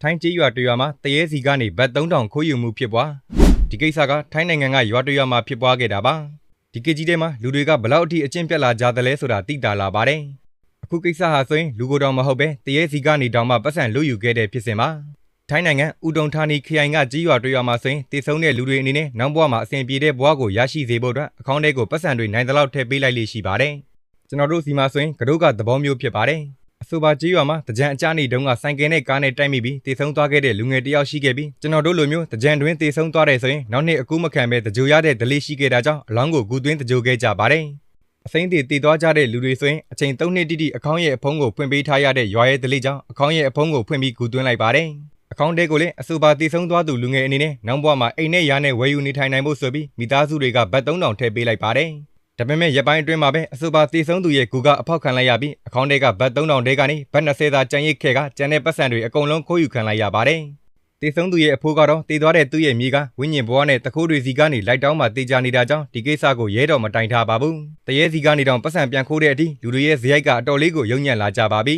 ထိုင်းကျေးရွာတရွာမှာတရေစီကနေဘတ်3000ခိုးယူမှုဖြစ်ပွားဒီကိစ္စကထိုင်းနိုင်ငံကရွာတရွာမှာဖြစ်ပွားခဲ့တာပါဒီကိကြီးထဲမှာလူတွေကဘလောက်အထိအကျင့်ပြတ်လာကြသလဲဆိုတာသိတာလာပါတယ်အခုကိစ္စဟာဆိုရင်လူကိုယ်တော်မဟုတ်ပဲတရေစီကနေတောင်မှပတ်စံလွတ်ယူခဲ့တဲ့ဖြစ်စဉ်ပါထိုင်းနိုင်ငံဥဒုံဌာနီခရိုင်ကကြေးရွာတရွာမှာဆိုရင်တည်ဆုံတဲ့လူတွေအနေနဲ့နောက်ဘဝမှာအစဉ်ပြေတဲ့ဘဝကိုရရှိစေဖို့အတွက်အကောင့်ထဲကိုပတ်စံတွေနိုင်သလောက်ထည့်ပေးလိုက်လိမ့်ရှိပါတယ်ကျွန်တော်တို့စီမှာဆိုရင်ကတို့ကသဘောမျိုးဖြစ်ပါတယ်အဆိုပါကြေးရွာမှာတကြံအကြနေတုန်းကဆိုင်ကယ်နဲ့ကားနဲ့တိုက်မိပြီးတည်ဆုံသွားခဲ့တဲ့လူငယ်တယောက်ရှိခဲ့ပြီးကျွန်တော်တို့လိုမျိုးတကြံတွင်တည်ဆုံသွားတယ်ဆိုရင်နောက်နှစ်အကူမခံပဲတကြိုရတဲ့ဒလေးရှိခဲ့တာကြောင့်အလောင်းကိုဂူသွင်းတကြိုခဲ့ကြပါတယ်အစိမ့်တွေတည်သွားကြတဲ့လူတွေဆိုရင်အချိန်3နှစ်တိတိအကောင့်ရဲ့အဖုံးကိုဖွင့်ပေးထားရတဲ့ရွာရဲ့ဒလေးကြောင့်အကောင့်ရဲ့အဖုံးကိုဖွင့်ပြီးဂူသွင်းလိုက်ပါတယ်အကောင့်တဲကိုလည်းအဆိုပါတည်ဆုံသွားသူလူငယ်အနေနဲ့နောက်ဘဝမှာအိမ်နဲ့ယားနဲ့ဝယ်ယူနေထိုင်နိုင်ဖို့ဆိုပြီးမိသားစုတွေကဘတ်3000ထည့်ပေးလိုက်ပါတယ်ဒါပေမဲ့ရပိုင်းအတွင်းမှာပဲအဆိုပါတည်ဆုံသူရဲ့ဂူကအဖောက်ခံလိုက်ရပြီးအကောင့်ထဲကဘတ်3000တဲကနေဘတ်20သာကျန်ရစ်ခဲ့ကကျန်တဲ့ပတ်စံတွေအကုန်လုံးခိုးယူခံလိုက်ရပါတယ်တည်ဆုံသူရဲ့အဖိုးကတော့တည်သွားတဲ့သူ့ရဲ့မြေကဝိညာဉ်ဘဝနဲ့တခိုးတွေစီကနေလိုက်တောင်းမှတေချာနေတာကြောင့်ဒီကိစ္စကိုရဲတော်မတိုင်ထားပါဘူးတရေစီကနေတောင်ပတ်စံပြန်ခိုးတဲ့အထိလူတွေရဲ့ဇယိုက်ကအတော်လေးကိုယုံညံ့လာကြပါပြီ